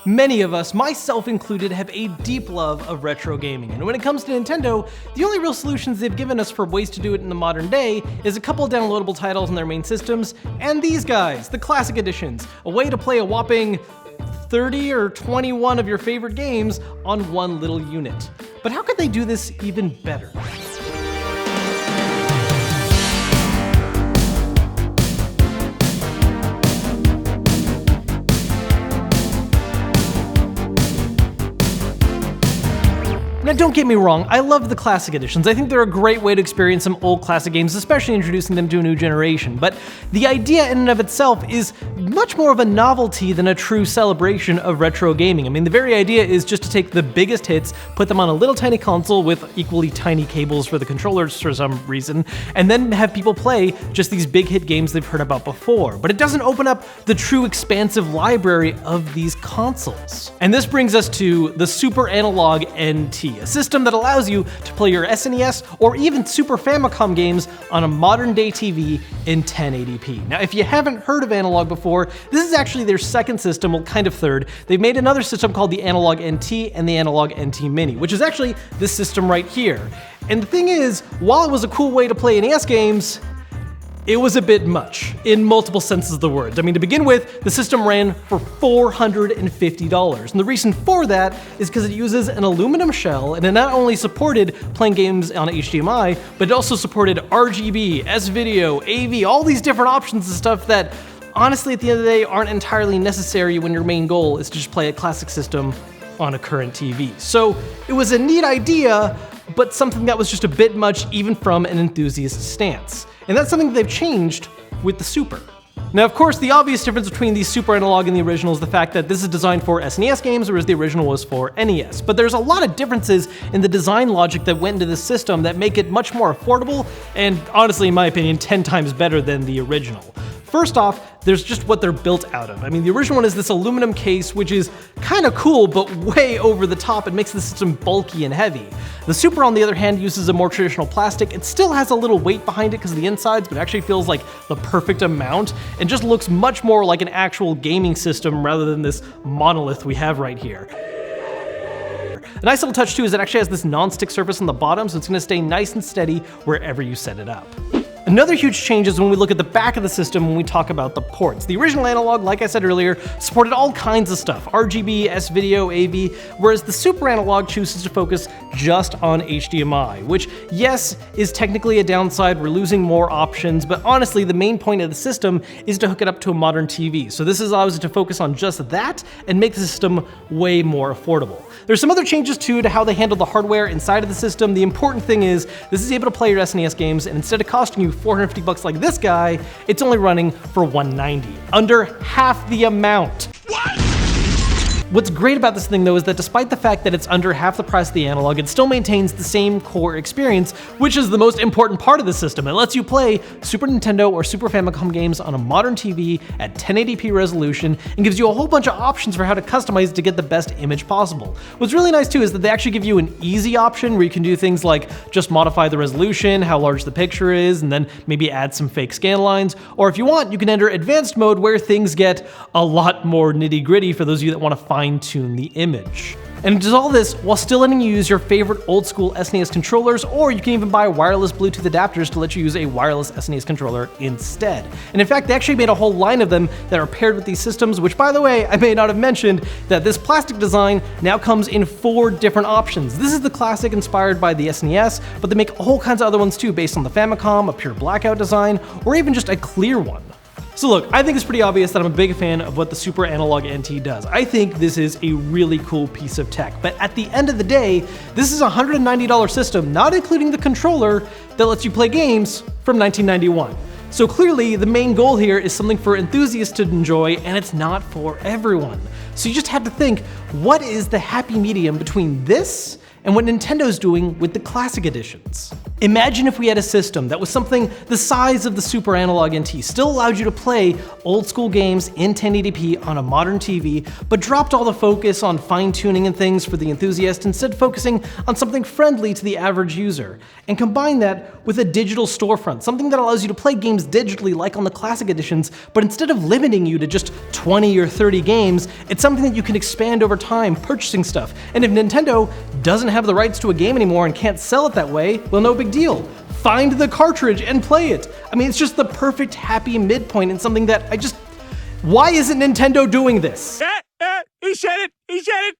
Many of us, myself included, have a deep love of retro gaming, and when it comes to Nintendo, the only real solutions they've given us for ways to do it in the modern day is a couple downloadable titles on their main systems, and these guys, the classic editions, a way to play a whopping 30 or 21 of your favorite games on one little unit. But how could they do this even better? Now don't get me wrong, I love the classic editions. I think they're a great way to experience some old classic games, especially introducing them to a new generation. But the idea in and of itself is much more of a novelty than a true celebration of retro gaming. I mean, the very idea is just to take the biggest hits, put them on a little tiny console with equally tiny cables for the controllers for some reason, and then have people play just these big hit games they've heard about before. But it doesn't open up the true expansive library of these consoles. And this brings us to the Super Analogue NT, a system that allows you to play your SNES or even Super Famicom games on a modern day TV in 1080p. Now, if you haven't heard of Analogue before, this is actually their second system, well, kind of third. They've made another system called the Analogue NT and the Analogue NT Mini, which is actually this system right here. And the thing is, while it was a cool way to play NES games, it was a bit much, in multiple senses of the word. I mean, to begin with, the system ran for $450. And the reason for that is because it uses an aluminum shell, and it not only supported playing games on HDMI, but it also supported RGB, S-Video, AV, all these different options and stuff that, honestly, at the end of the day, aren't entirely necessary when your main goal is to just play a classic system on a current TV. So it was a neat idea, but something that was just a bit much even from an enthusiast stance. And that's something that they've changed with the Super. Now, of course, the obvious difference between the Super Analogue and the original is the fact that this is designed for SNES games, whereas the original was for NES. But there's a lot of differences in the design logic that went into this system that make it much more affordable and, honestly, in my opinion, 10 times better than the original. First off, there's just what they're built out of. I mean, the original one is this aluminum case, which is kind of cool, but way over the top. It makes the system bulky and heavy. The Super, on the other hand, uses a more traditional plastic. It still has a little weight behind it because of the insides, but it actually feels like the perfect amount and just looks much more like an actual gaming system rather than this monolith we have right here. A nice little touch too is it actually has this non-stick surface on the bottom, so it's going to stay nice and steady wherever you set it up. Another huge change is when we look at the back of the system when we talk about the ports. The original Analogue, like I said earlier, supported all kinds of stuff, RGB, S-Video, AV, whereas the Super Analogue chooses to focus just on HDMI, which, yes, is technically a downside. We're losing more options, but honestly, the main point of the system is to hook it up to a modern TV. So this allows it to focus on just that and make the system way more affordable. There's some other changes too to how they handle the hardware inside of the system. The important thing is this is able to play your SNES games, and instead of costing you $450 like this guy, it's only running for $190, under half the amount. What? What's great about this thing though is that despite the fact that it's under half the price of the Analogue, it still maintains the same core experience, which is the most important part of the system. It lets you play Super Nintendo or Super Famicom games on a modern TV at 1080p resolution and gives you a whole bunch of options for how to customize to get the best image possible. What's really nice too is that they actually give you an easy option where you can do things like just modify the resolution, how large the picture is, and then maybe add some fake scan lines. Or if you want, you can enter advanced mode where things get a lot more nitty-gritty for those of you that want to fine-tune the image. And it does all this while still letting you use your favorite old school SNES controllers, or you can even buy wireless Bluetooth adapters to let you use a wireless SNES controller instead. And in fact, they actually made a whole line of them that are paired with these systems, which, by the way, I may not have mentioned that this plastic design now comes in 4 different options. This is the classic inspired by the SNES, but they make all kinds of other ones too based on the Famicom, a pure blackout design, or even just a clear one. So look, I think it's pretty obvious that I'm a big fan of what the Super Analogue NT does. I think this is a really cool piece of tech, but at the end of the day, this is a $190 system, not including the controller that lets you play games from 1991. So clearly, the main goal here is something for enthusiasts to enjoy, and it's not for everyone. So you just have to think, what is the happy medium between this and what Nintendo's doing with the classic editions? Imagine if we had a system that was something the size of the Super Analogue NT, still allowed you to play old school games in 1080p on a modern TV, but dropped all the focus on fine-tuning and things for the enthusiast, instead focusing on something friendly to the average user. And combine that with a digital storefront, something that allows you to play games digitally like on the classic editions, but instead of limiting you to just 20 or 30 games, it's something that you can expand over time, purchasing stuff. And if Nintendo doesn't have the rights to a game anymore and can't sell it that way, well, no big deal. Find the cartridge and play it. I mean, it's just the perfect happy midpoint and something that why isn't Nintendo doing this? He said it! He said it!